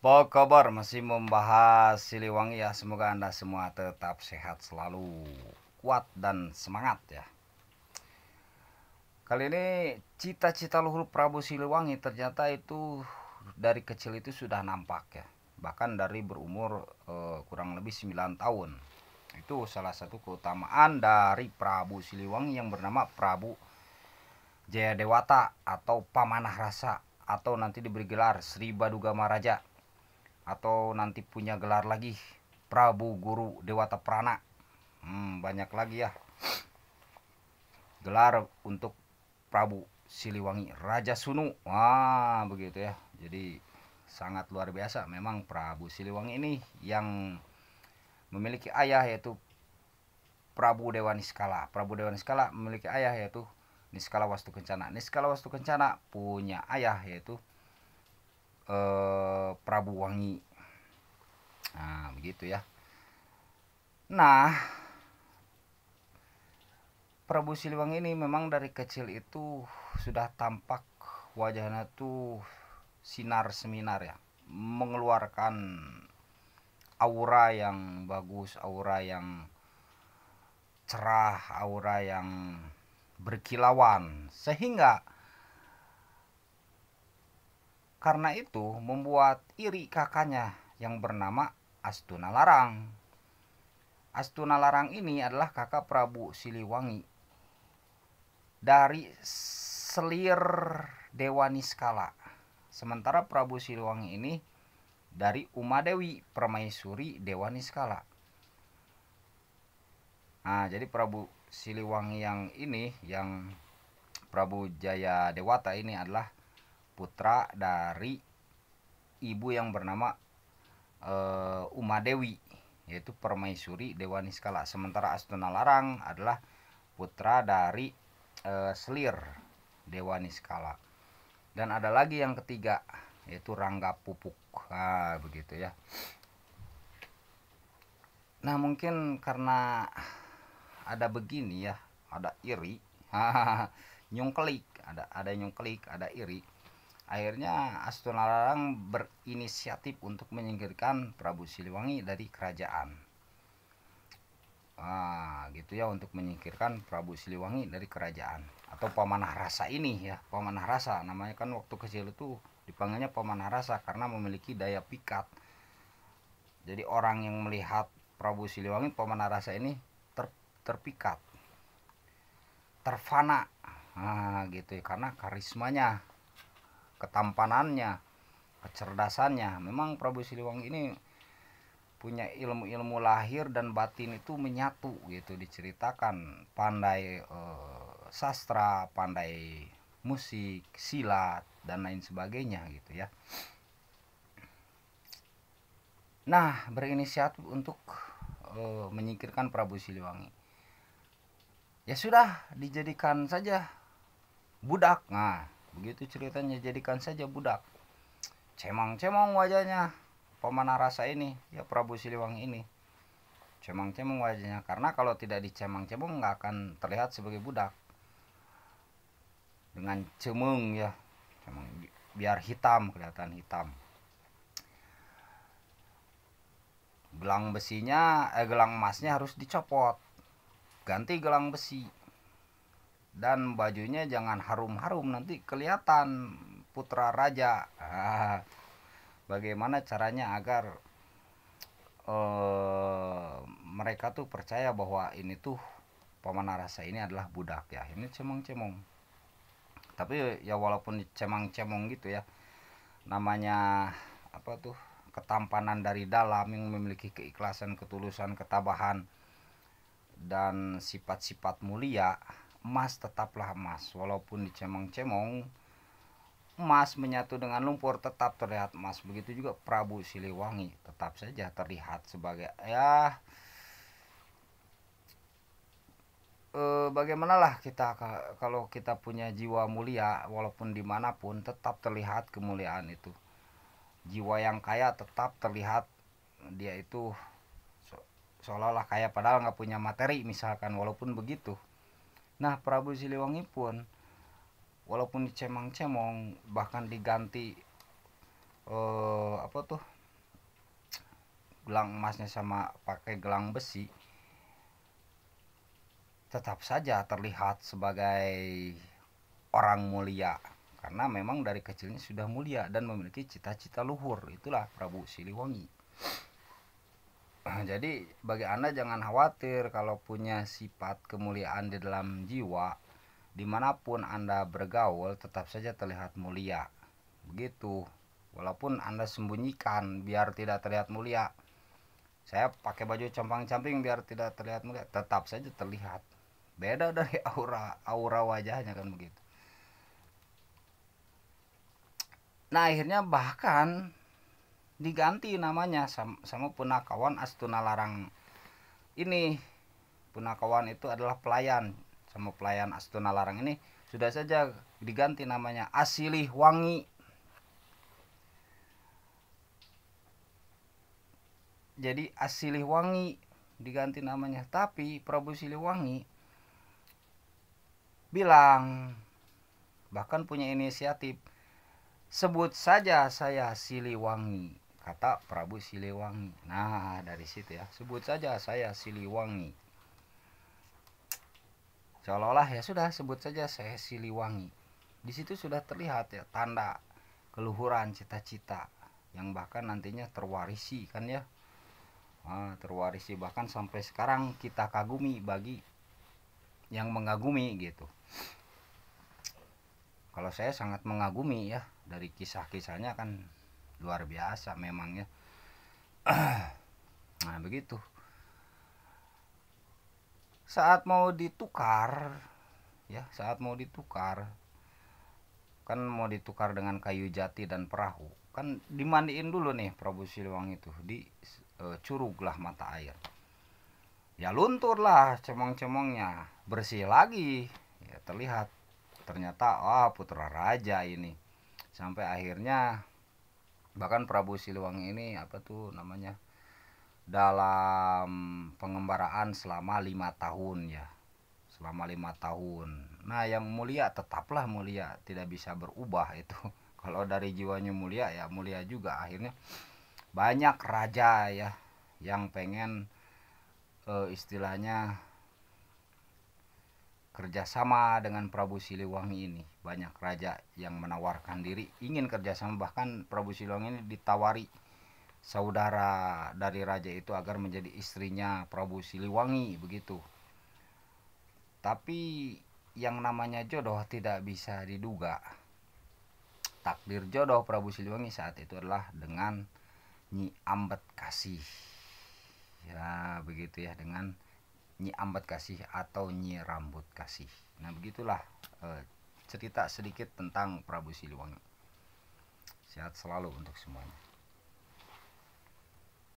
Apa kabar? Masih membahas Siliwangi ya. Semoga Anda semua tetap sehat selalu, kuat dan semangat ya. Kali ini cita-cita luhur Prabu Siliwangi ternyata itu dari kecil itu sudah nampak ya. Bahkan dari berumur kurang lebih 9 tahun. Itu salah satu keutamaan dari Prabu Siliwangi yang bernama Prabu Jayadewata atau Pamanah Rasa, atau nanti diberi gelar Sri Baduga Maharaja, atau nanti punya gelar lagi Prabu Guru Dewata Prana. Banyak lagi ya gelar untuk Prabu Siliwangi Raja Sunu. Wah, begitu ya. Jadi sangat luar biasa memang Prabu Siliwangi ini, yang memiliki ayah yaitu Prabu Dewa Niskala. Prabu Dewa Niskala memiliki ayah yaitu Niskala Wastu Kencana. Niskala Wastu Kencana punya ayah yaitu Prabu Wangi. Nah, begitu ya. Nah, Prabu Siliwangi ini memang dari kecil itu sudah tampak wajahnya tuh sinar seminar ya, mengeluarkan aura yang bagus, aura yang cerah, aura yang berkilauan, sehingga karena itu membuat iri kakaknya yang bernama Astuna Larang. Astuna Larang ini adalah kakak Prabu Siliwangi dari selir Dewa Niskala. Sementara Prabu Siliwangi ini dari Umadewi Permaisuri Dewa Niskala. Nah, jadi Prabu Siliwangi yang ini, yang Prabu Jaya Dewata ini adalah putra dari ibu yang bernama Umadewi, yaitu Permaisuri Dewa Niskala. Sementara Astuna Larang adalah putra dari selir Dewa Niskala. Dan ada lagi yang ketiga, yaitu Rangga Pupuk. Nah, begitu ya. Nah, mungkin karena ada begini ya, ada iri, nyungkelik, ada nyungkelik, ada iri. Akhirnya Astuna Larang berinisiatif untuk menyingkirkan Prabu Siliwangi dari kerajaan. Gitu ya, untuk menyingkirkan Prabu Siliwangi dari kerajaan atau Pamanah Rasa ini ya. Pamanah Rasa namanya, kan waktu kecil itu dipanggilnya Pamanah Rasa karena memiliki daya pikat. Jadi orang yang melihat Prabu Siliwangi Pamanah Rasa ini terpikat, terfana, gitu ya, karena karismanya, ketampanannya, kecerdasannya. Memang Prabu Siliwangi ini punya ilmu-ilmu lahir dan batin itu menyatu gitu, diceritakan pandai sastra, pandai musik, silat dan lain sebagainya gitu ya. Nah, berinisiatif untuk menyingkirkan Prabu Siliwangi. Ya sudah, dijadikan saja budak. Nah, begitu ceritanya, jadikan saja budak. Cemang-cemong wajahnya Pamanah Rasa ini, ya Prabu Siliwangi ini. Cemang-cemong wajahnya, karena kalau tidak dicemang-cemong nggak akan terlihat sebagai budak. Dengan cemeng ya, cemeng, biar hitam, kelihatan hitam. Gelang emasnya harus dicopot, ganti gelang besi. Dan bajunya jangan harum-harum, nanti kelihatan putra raja. Bagaimana caranya agar mereka tuh percaya bahwa ini tuh Pamanah Rasa ini adalah budak ya. Ini cemong-cemong. Tapi ya walaupun cemang-cemong gitu ya, namanya apa tuh, ketampanan dari dalam yang memiliki keikhlasan, ketulusan, ketabahan dan sifat-sifat mulia, emas tetaplah emas. Walaupun dicemong-cemong, emas menyatu dengan lumpur tetap terlihat emas. Begitu juga Prabu Siliwangi tetap saja terlihat sebagai ya, bagaimanalah kita kalau kita punya jiwa mulia, walaupun dimanapun tetap terlihat kemuliaan itu. Jiwa yang kaya tetap terlihat dia itu seolah-olah kaya padahal nggak punya materi misalkan, walaupun begitu. Nah, Prabu Siliwangi pun walaupun dicemang-cemong, bahkan diganti apa tuh, gelang emasnya sama pakai gelang besi, tetap saja terlihat sebagai orang mulia karena memang dari kecilnya sudah mulia dan memiliki cita-cita luhur. Itulah Prabu Siliwangi. Jadi bagi Anda jangan khawatir kalau punya sifat kemuliaan di dalam jiwa, dimanapun Anda bergaul tetap saja terlihat mulia. Begitu. Walaupun Anda sembunyikan biar tidak terlihat mulia. Saya pakai baju compang-camping biar tidak terlihat mulia, tetap saja terlihat. Beda dari aura wajahnya kan begitu. Nah akhirnya bahkan diganti namanya sama Punakawan Astuna Larang ini. Punakawan itu adalah pelayan, sama pelayan Astuna Larang ini sudah saja diganti namanya Asiliwangi. Jadi Asiliwangi diganti namanya, tapi Prabu Siliwangi bilang, bahkan punya inisiatif, sebut saja saya Siliwangi, kata Prabu Siliwangi. Nah dari situ ya, sebut saja saya Siliwangi, seolah-olah ya sudah sebut saja saya Siliwangi. Di situ sudah terlihat ya tanda keluhuran cita-cita yang bahkan nantinya terwarisi kan ya. Terwarisi bahkan sampai sekarang kita kagumi bagi yang mengagumi gitu. Kalau saya sangat mengagumi ya, dari kisah-kisahnya kan luar biasa memangnya. Nah begitu. Saat mau ditukar ya, saat mau ditukar kan mau ditukar dengan kayu jati dan perahu, kan dimandiin dulu nih Prabu Siliwangi itu, di curuglah mata air. Ya lunturlah cemong-cemongnya, bersih lagi. Ya terlihat ternyata putra raja ini. Sampai akhirnya bahkan Prabu Siliwangi ini apa tuh namanya, dalam pengembaraan selama 5 tahun ya, selama 5 tahun. Nah yang mulia tetaplah mulia, tidak bisa berubah itu. Kalau dari jiwanya mulia ya mulia juga. Akhirnya banyak raja ya yang pengen istilahnya kerjasama dengan Prabu Siliwangi ini. Banyak raja yang menawarkan diri ingin kerjasama, bahkan Prabu Siliwangi ini ditawari saudara dari raja itu agar menjadi istrinya Prabu Siliwangi begitu. Tapi yang namanya jodoh tidak bisa diduga. Takdir jodoh Prabu Siliwangi saat itu adalah dengan Nyi Ambedkasih. Ya begitu ya, dengan Nyi Ambedkasih atau Nyi Rambut Kasih. Nah begitulah cerita sedikit tentang Prabu Siliwangi. Sehat selalu untuk semuanya.